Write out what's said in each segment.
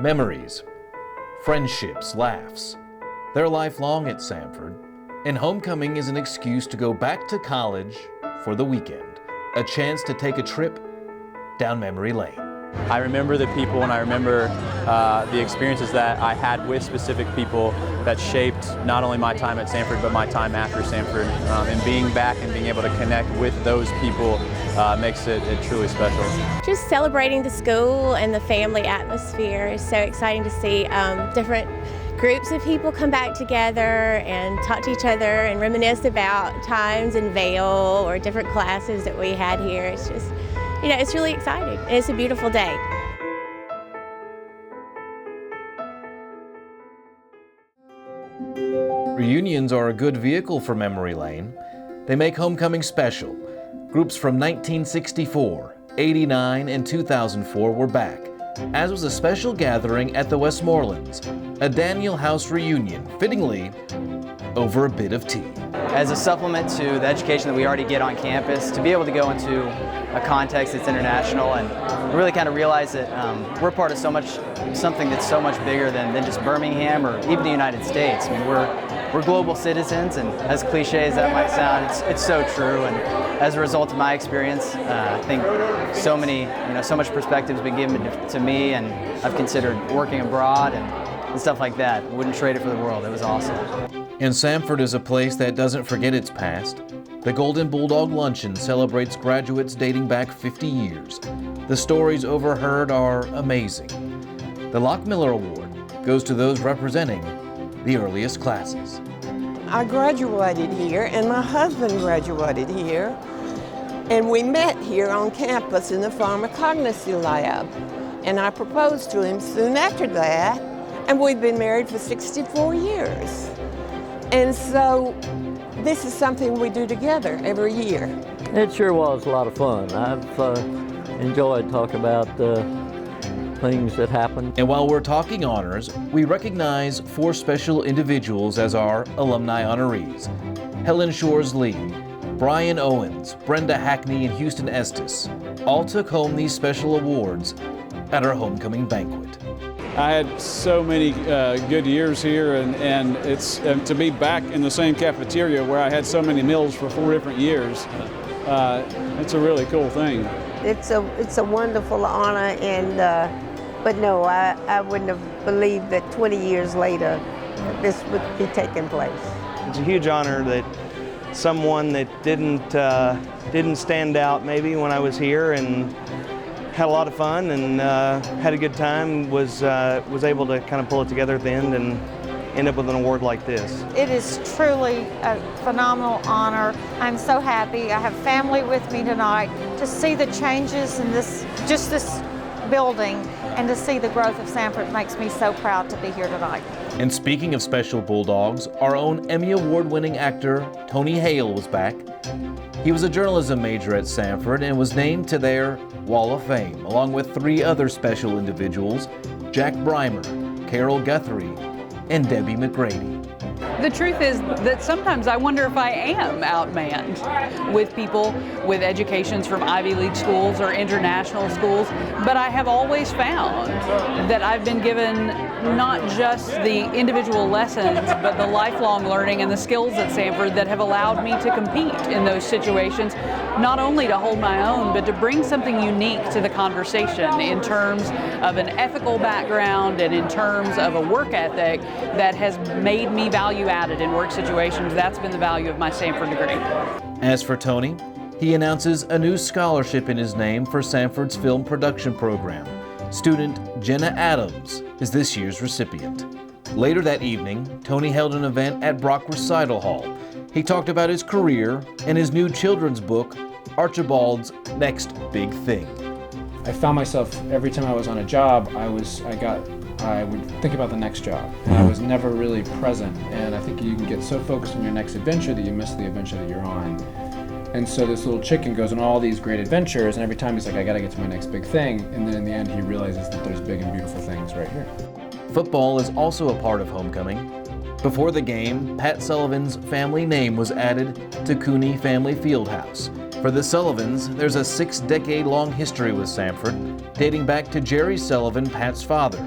Memories, friendships, laughs. They're lifelong at Samford, and homecoming is an excuse to go back to college for the weekend, a chance to take a trip down memory lane. I remember the people, and I remember the experiences that I had with specific people that shaped not only my time at Samford, but my time after Samford. And being back and being able to connect with those people makes it truly special. Just celebrating the school and the family atmosphere is so exciting to see different groups of people come back together and talk to each other and reminisce about times in Vail or different classes that we had here. It's just, it's really exciting, and it's a beautiful day. Reunions are a good vehicle for memory lane. They make homecoming special. Groups from 1964, 89, and 2004 were back, as was a special gathering at the Westmorelands, a Daniel House reunion, fittingly over a bit of tea. As a supplement to the education that we already get on campus, to be able to go into a context that's international and really kind of realize that we're part of something that's so much bigger than just Birmingham or even the United States. I mean, we're global citizens, and as cliche as that might sound, it's so true. And as a result of my experience, I think so much perspective has been given to me, and I've considered working abroad and stuff like that. Wouldn't trade it for the world. It was awesome. And Samford is a place that doesn't forget its past. The Golden Bulldog luncheon celebrates graduates dating back 50 years. The stories overheard are amazing. The Lockmiller Award goes to those representing the earliest classes. I graduated here, and my husband graduated here, and we met here on campus in the pharmacognosy lab. And I proposed to him soon after that, and we've been married for 64 years. And so this is something we do together every year. It sure was a lot of fun. I've enjoyed talking about things that happened. And while we're talking honors, we recognize 4 special individuals as our alumni honorees. Helen Shores-Lee, Brian Owens, Brenda Hackney, and Houston Estes all took home these special awards at our homecoming banquet. I had so many good years here, and it's to be back in the same cafeteria where I had so many meals for 4 different years. It's a really cool thing. It's a wonderful honor, and but no, I wouldn't have believed that 20 years later this would be taking place. It's a huge honor that someone that didn't stand out maybe when I was here and had a lot of fun and had a good time was able to kind of pull it together at the end and end up with an award like this. It is truly a phenomenal honor. I'm so happy. I have family with me tonight. To see the changes in this building and to see the growth of Samford makes me so proud to be here tonight. And speaking of special Bulldogs, our own Emmy Award-winning actor Tony Hale was back. He was a journalism major at Samford and was named to their Wall of Fame, along with 3 other special individuals, Jack Breimer, Carol Guthrie, and Debbie McGrady. The truth is that sometimes I wonder if I am outmanned with people with educations from Ivy League schools or international schools, but I have always found that I've been given not just the individual lessons, but the lifelong learning and the skills at Samford that have allowed me to compete in those situations, not only to hold my own, but to bring something unique to the conversation in terms of an ethical background and in terms of a work ethic that has made me value-added in work situations. That's been the value of my Samford degree. As for Tony, he announces a new scholarship in his name for Samford's film production program. Student Jenna Adams is this year's recipient. Later that evening, Tony held an event at Brock Recital Hall. He talked about his career and his new children's book, Archibald's Next Big Thing. I found myself, every time I was on a job, I would think about the next job. And I was never really present. And I think you can get so focused on your next adventure that you miss the adventure that you're on. And so this little chicken goes on all these great adventures, and every time he's like, I gotta get to my next big thing. And then in the end, he realizes that there's big and beautiful things right here. Football is also a part of homecoming. Before the game, Pat Sullivan's family name was added to Cooney Family Fieldhouse. For the Sullivans, there's a 6-decade-long history with Samford, dating back to Jerry Sullivan, Pat's father.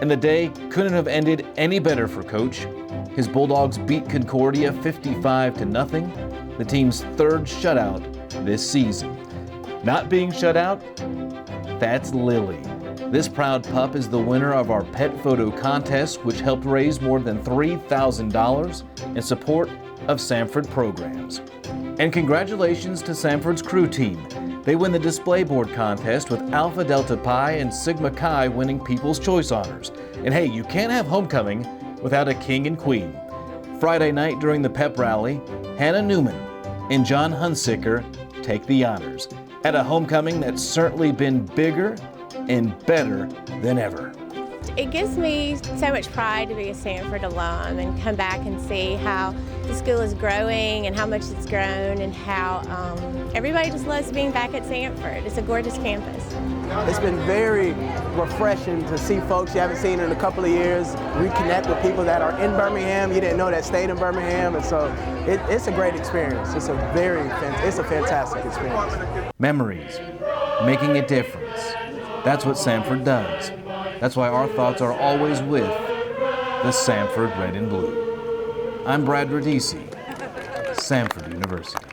And the day couldn't have ended any better for Coach. His Bulldogs beat Concordia 55-0, the team's third shutout this season. Not being shut out, that's Lily. This proud pup is the winner of our pet photo contest, which helped raise more than $3,000 in support of Samford programs. And congratulations to Samford's crew team. They win the display board contest with Alpha Delta Pi and Sigma Chi winning People's Choice honors. And hey, you can't have homecoming without a king and queen. Friday night during the pep rally, Hannah Newman and John Hunsicker take the honors at a homecoming that's certainly been bigger and better than ever. It gives me so much pride to be a Samford alum and come back and see how the school is growing and how much it's grown and how everybody just loves being back at Samford. It's a gorgeous campus. It's been very refreshing to see folks you haven't seen in a couple of years, reconnect with people that are in Birmingham, you didn't know that stayed in Birmingham, and so it's a great experience. It's a fantastic experience. Memories, making a difference. That's what Samford does. That's why our thoughts are always with the Samford Red and Blue. I'm Brad Radice, Samford University.